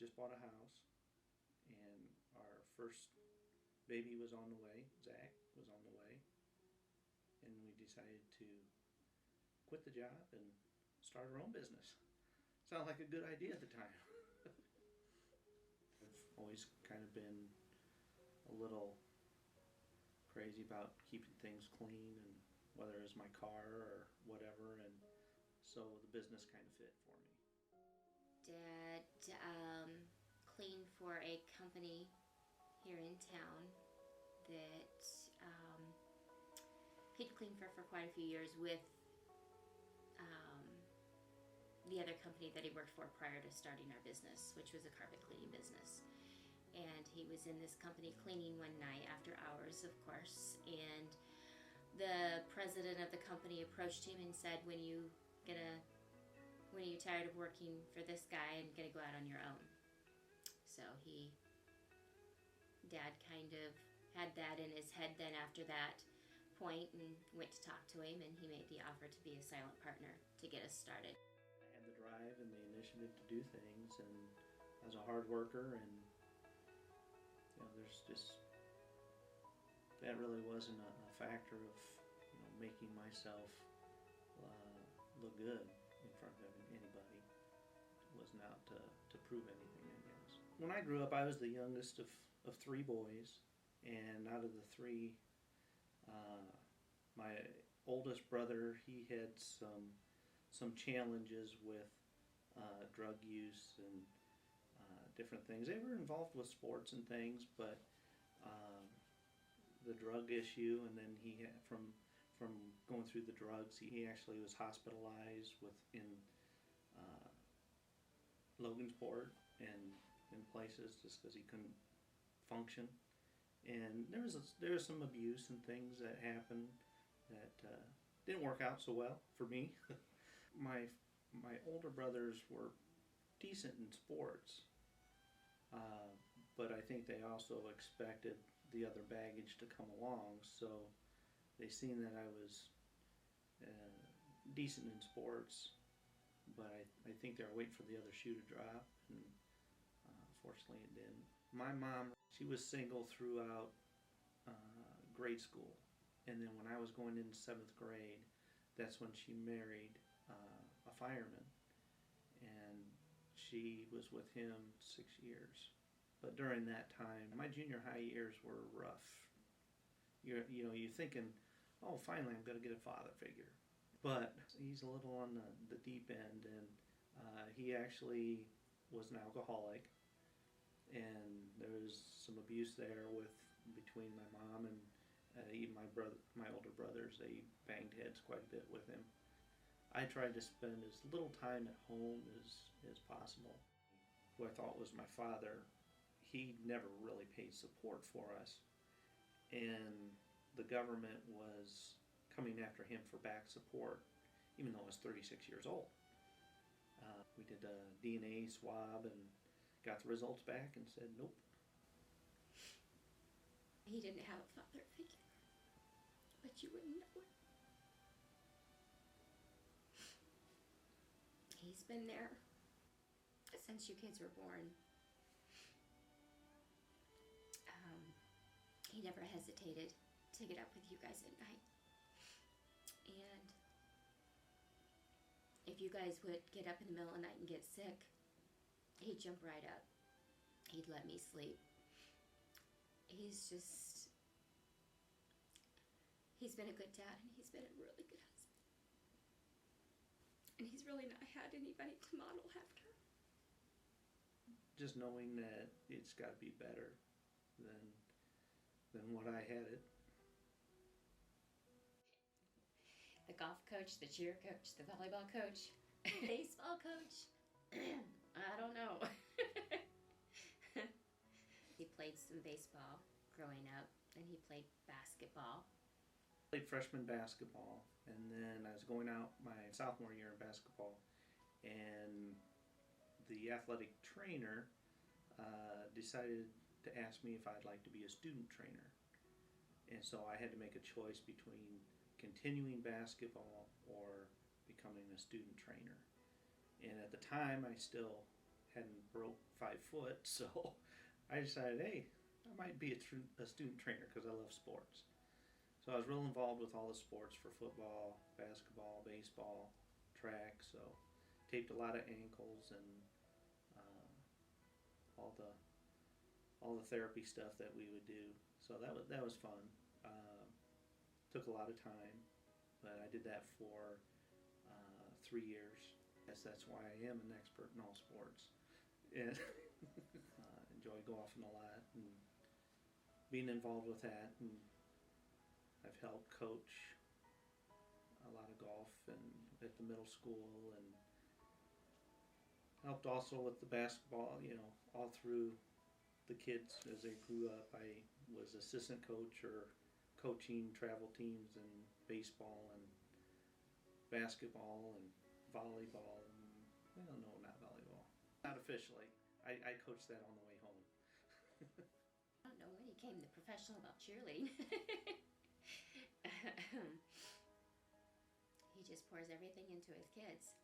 just bought a house, and our first baby was on the way. Zach was on the way, and we decided to quit the job and start our own business. Sounded like a good idea at the time. I've always kind of been a little crazy about keeping things clean, and whether it's my car or whatever, and so the business kind of fit for me. Dad cleaned for a company here in town that he'd cleaned for quite a few years with the other company that he worked for prior to starting our business, which was a carpet cleaning business. And he was in this company cleaning one night after hours, of course, and the president of the company approached him and said, when are you tired of working for this guy and gonna go out on your own? So Dad kind of had that in his head then after that point, and went to talk to him, and he made the offer to be a silent partner to get us started. I had the drive and the initiative to do things, and I was a hard worker, and there's just, that really wasn't a factor of making myself look good in front of anybody. It wasn't out to prove anything, I guess. When I grew up, I was the youngest of three boys, and out of the three, my oldest brother, he had some challenges with drug use and different things. They were involved with sports and things, but the drug issue, and then he had, from going through the drugs, he actually was hospitalized in Logansport and in places just because he couldn't function. And there was some abuse and things that happened that didn't work out so well for me. My older brothers were decent in sports, but I think they also expected the other baggage to come along, so they seen that I was decent in sports, but I think they were waiting for the other shoe to drop, and fortunately it didn't. My mom, she was single throughout grade school, and then when I was going into 7th grade, that's when she married a fireman, and she was with him 6 years. But during that time, my junior high years were rough. You're thinking, oh, finally I'm going to get a father figure. But he's a little on the deep end, and he actually was an alcoholic, and there was some abuse there between my mom and even my older brothers. They banged heads quite a bit with him. I tried to spend as little time at home as possible. Who I thought was my father, he never really paid support for us, and the government was coming after him for back support, even though I was 36 years old. We did a DNA swab and got the results back and said nope. He didn't have a father figure, but you wouldn't know it. He's been there since you kids were born. He never hesitated to get up with you guys at night. And if you guys would get up in the middle of the night and get sick, he'd jump right up. He'd let me sleep. He's been a good dad, and he's been a really good husband. And he's really not had anybody to model after. Just knowing that it's got to be better than what I had it. The golf coach, the cheer coach, the volleyball coach, baseball coach. I don't know. He played some baseball growing up, and he played basketball. I played freshman basketball, and then I was going out my sophomore year in basketball, and the athletic trainer decided to ask me if I'd like to be a student trainer. And so I had to make a choice between continuing basketball or becoming a student trainer. And at the time I still hadn't broke 5 foot, so I decided, hey, I might be a student trainer because I love sports. So I was real involved with all the sports for football, basketball, baseball, track. So taped a lot of ankles and uh, all the therapy stuff that we would do. So that was fun. Took a lot of time, but I did that for 3 years. Guess that's why I am an expert in all sports. And enjoy golfing a lot and being involved with that. And I've helped coach a lot of golf and at the middle school, and helped also with the basketball, all through the kids as they grew up. I was assistant coach or coaching travel teams in baseball and basketball and volleyball. And, well, no, not volleyball. Not officially. I coached that on the way home. I don't know when he came the professional about cheerleading. He just pours everything into his kids.